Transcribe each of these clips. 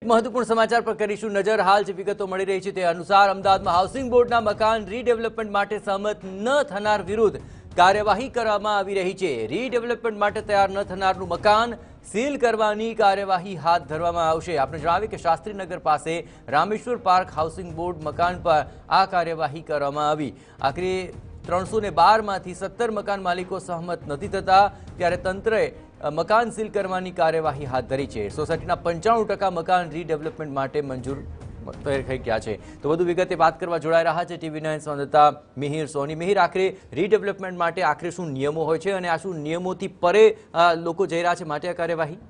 महत्वपूर्ण समाचार पर करीशु नजर। हाल जे विगतो मળી રહી છે તે અનુસાર અમદાવાદમાં હાઉસિંગ બોર્ડના મકાન રીડેવલપમેન્ટ માટે સહમત ન થનાર વિરુદ્ધ કાર્યવાહી કરવામાં આવી રહી છે। રીડેવલપમેન્ટ માટે તૈયાર ન થનારનું મકાન સીલ કરવાની કાર્યવાહી હાથ ધરવામાં આવશે। આપણે જણાવીએ કે શાસ્ત્રીનગર પાસે રામેશ્વર પાર્ક હાઉસિંગ બોર્ડ મકાન પર આ કાર્યવાહી કરવામાં આવી। આખરે 312 માંથી 17 મકાન માલિકો સહમત નથી થતા ત્યારે તંત્રએ મકાન સીલ કરવાની કાર્યવાહી હાથ ધરી છે। સોસાયટીના 95% મકાન રીડેવલપમેન્ટ માટે મંજૂર થઈ ગયા છે। તો વધુ વિગતે વાત કરવા જોડાઈ રહ્યા છે ટીવી9 સંવાદદાતા મિહિર સોની। મિહિર, આખરે રીડેવલપમેન્ટ માટે આખરે શું નિયમો હોય છે અને આ શું નિયમોથી પરે લોકો જઈ રહ્યા છે માટે આ કાર્યવાહી?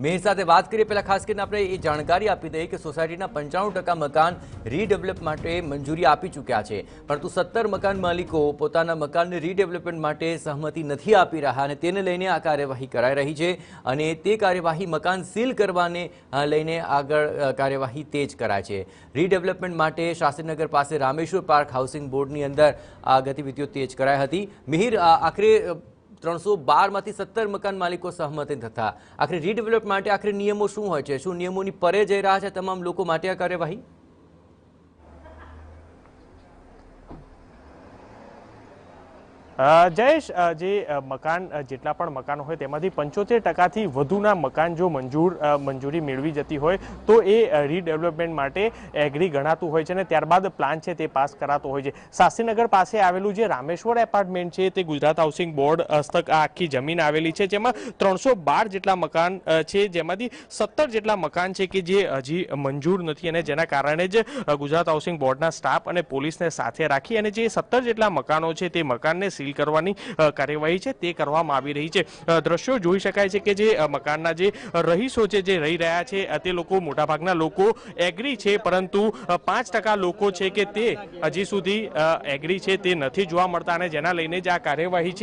मेहर साथे बात करिए पहला खास કરીને આપણે એ જાણકારી આપી દઈએ કે સોસાયટીના 95% મકાન રીડેવલપ માટે મંજૂરી આપી ચૂક્યા છે, પરંતુ 17 મકાન માલિકો પોતાના મકાનને રીડેવલપમેન્ટ માટે સહમતિ નથી આપી રહ્યા અને તેને લઈને આ કાર્યવાહી કરાઈ રહી છે અને તે કાર્યવાહી મકાન સીલ કરવાને લઈને આગળ કાર્યવાહી તેજ કરાય છે। રીડેવલપમેન્ટ માટે શાસ્ત્રીનગર પાસે રામેશ્વર પાર્ક હાઉસિંગ બોર્ડની અંદર આ ગતિવિધિઓ તેજ કરાઈ હતી। મિહિર, આખરે 312 માંથી 17 મકાન માલિકો સહમત થતા આખરે રીડેવલપ માટે આખરે નિયમો શું હોય છે? શું નિયમોની પરે જઈ રહ્યા છે તમામ લોકો માટે આ કાર્યવાહી? જયેશ, જે મકાન જેટલા પણ મકાનો હોય તેમાંથી 75% વધુના મકાન જો મંજૂરી મેળવી જતી હોય તો એ રીડેવલપમેન્ટ માટે એગ્રી ગણાતું હોય છે અને ત્યારબાદ પ્લાન છે તે પાસ કરાતો હોય છે। શાસ્ત્રીનગર પાસે આવેલું જે રામેશ્વર એપાર્ટમેન્ટ છે તે ગુજરાત હાઉસિંગ બોર્ડ હસ્તક આ આખી જમીન આવેલી છે, જેમાં 312 જેટલા મકાન છે, જેમાંથી 17 જેટલા મકાન છે કે જે હજી મંજૂર નથી અને જેના કારણે જ ગુજરાત હાઉસિંગ બોર્ડના સ્ટાફ અને પોલીસને સાથે રાખી અને જે 17 જેટલા મકાનો છે તે મકાનને સીલ કરવાની કાર્યવાહી છે તે કરવામાં આવી રહી છે। દ્રશ્યો જોઈ શકાય છે કે જે મકાનના જે રહીશો છે જે રહી રહ્યા છે તે લોકો મોટાભાગના લોકો એગ્રી છે, પરંતુ 5% લોકો છે કે તે હજી સુધી એગ્રી છે તે નથી જોવા મળતા અને જેના લઈને જ આ કાર્યવાહી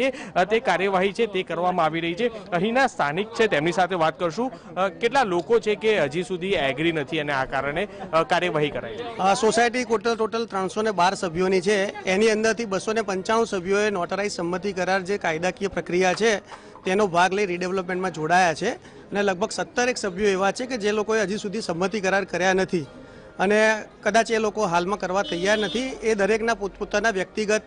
છે તે કરવામાં આવી રહી છે। અહીંના સ્થાનિક છે તેમની સાથે વાત કરશું। કેટલા લોકો છે કે હજી સુધી એગ્રી નથી અને આ કારણે કાર્યવાહી કરાઈ છે? સોસાયટી ટોટલ 312 સભ્યોની છે, એની અંદરથી 295 સભ્યોએ નોટરાઇઝ સંમતિ કરાર જે કાયદાકીય પ્રક્રિયા છે તેનો ભાગ લઈ રીડેવલપમેન્ટમાં જોડાયા છે અને લગભગ 17 સભ્યો એવા છે કે જે લોકોએ હજી સુધી સંમતિ કરાર કર્યા નથી અને કદાચ એ લોકો હાલમાં કરવા તૈયાર નથી। એ દરેકના પોતપોતાના વ્યક્તિગત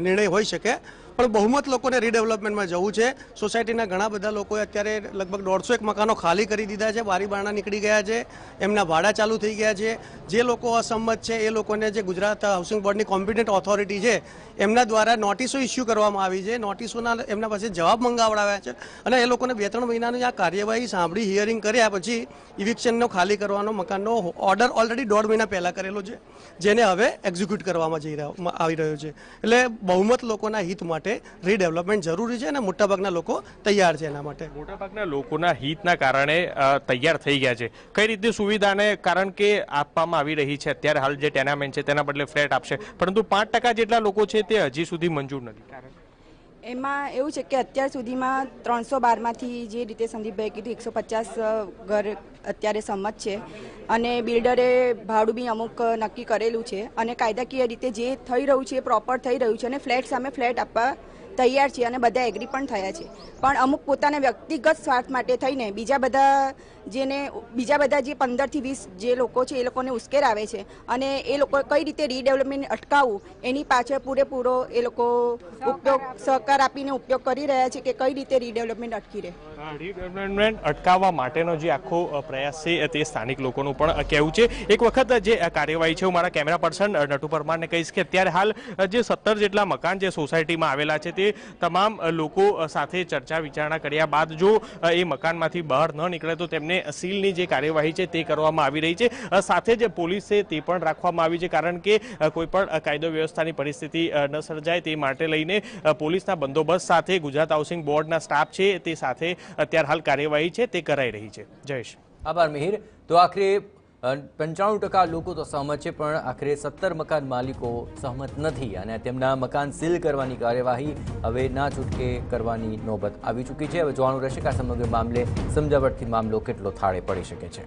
નિર્ણય હોઈ શકે, પણ બહુમત લોકોને રીડેવલપમેન્ટમાં જવું છે। સોસાયટીના ઘણા બધા લોકોએ અત્યારે લગભગ 150 મકાનો ખાલી કરી દીધા છે, બારી બારણા નીકળી ગયા છે, એમના ભાડા ચાલુ થઈ ગયા છે। જે લોકો અસંમત છે એ લોકોને જે ગુજરાત હાઉસિંગ બોર્ડની કોમ્પિટન્ટ ઓથોરિટી છે એમના દ્વારા નોટિસો ઇસ્યુ કરવામાં આવી છે, નોટિસોના એમના પાસે જવાબ મંગાવડાવ્યા છે અને એ લોકોને 2-3 મહિનાની આ કાર્યવાહી સાંભળી હિયરિંગ કર્યા પછી ઇવિક્શનનો ખાલી કરવાનો મકાનનો ઓર્ડર ઓલરેડી 1.5 મહિના પહેલાં કરેલો છે, જેને હવે એક્ઝિક્યુટ કરવામાં આવી રહ્યો છે। એટલે બહુમત લોકોના હિત માટે રીડેવલપમેન્ટ જરૂરી છે અને મોટાભાગના લોકો તૈયાર છે એના માટે। મોટાભાગના લોકોના હિતના કારણે તૈયાર થઈ ગયા છે। કઈ રીતે સુવિધાને કારણ કે આપવામાં આવી રહી છે અત્યારે હાલ જે ટેનામેન્ટ છે તેના બદલે ફ્લેટ આપશે, પરંતુ 5% જેટલા લોકો છે તે હજી સુધી મંજૂર નથી। એમાં એવું છે કે અત્યાર સુધીમાં 312 માંથી જે રીતે સંદીપભાઈ કીધું 150 ઘર અત્યારે સંમત છે અને બિલ્ડરે ભાડું બી અમુક નક્કી કરેલું છે અને કાયદાકીય રીતે જે થઈ રહ્યું છે એ પ્રોપર થઈ રહ્યું છે અને ફ્લેટ સામે ફ્લેટ આપવા તૈયાર છે અને બધા એગ્રી પણ થયા છે, પણ અમુક પોતાના વ્યક્તિગત સ્વાર્થ માટે થઈને બીજા બધા જે 15 થી 20 જે લોકો છે એ લોકોને ઉશ્કેર આવે છે અને એ લોકો કઈ રીતે રીડેવલપમેન્ટ અટકાવવું એની પાછળ પૂરેપૂરો એ લોકો સહકાર આપીને ઉપયોગ કરી રહ્યા છે કે કઈ રીતે રીડેવલપમેન્ટ અટકી રહે। રીડેવલપમેન્ટ અટકાવવા માટેનો જે આખો પ્રયાસ છે તે સ્થાનિક લોકોનું પણ કહેવું છે। એક વખત જે કાર્યવાહી છે હું મારા કેમેરા પર્સન નટુ પરમારને કહીશ કે અત્યારે હાલ જે 17 જેટલા મકાન જે સોસાયટીમાં આવેલા છે તે તમામ લોકો સાથે ચર્ચા વિચારણા કર્યા બાદ જો એ મકાનમાંથી બહાર ન નીકળે તો તેમને સીલની જે કાર્યવાહી છે તે કરવામાં આવી રહી છે। સાથે જ પોલીસ છે તે પણ રાખવામાં આવી છે, કારણ કે કોઈ પણ કાયદો વ્યવસ્થાની પરિસ્થિતિ ન સર્જાય તે માટે લઈને પોલીસના બંદોબસ્ત સાથે ગુજરાત હાઉસિંગ બોર્ડના સ્ટાફ છે તે સાથે અત્યારે હાલ કાર્યવાહી છે તે કરાઈ રહી છે। જયેશ, આભાર મિહિર। તો આખરે 95% લોકો તો સહમત છે, પણ આખરે 17 મકાન માલિકો સહમત નથી અને તેમના મકાન સીલ કરવાની કાર્યવાહી હવે ના છૂટકે કરવાની નોબત આવી ચૂકી છે। હવે જોવાનું રહેશે કે આ સમગ્ર મામલે સમજાવટથી મામલો કેટલો થાળે પડી શકે છે।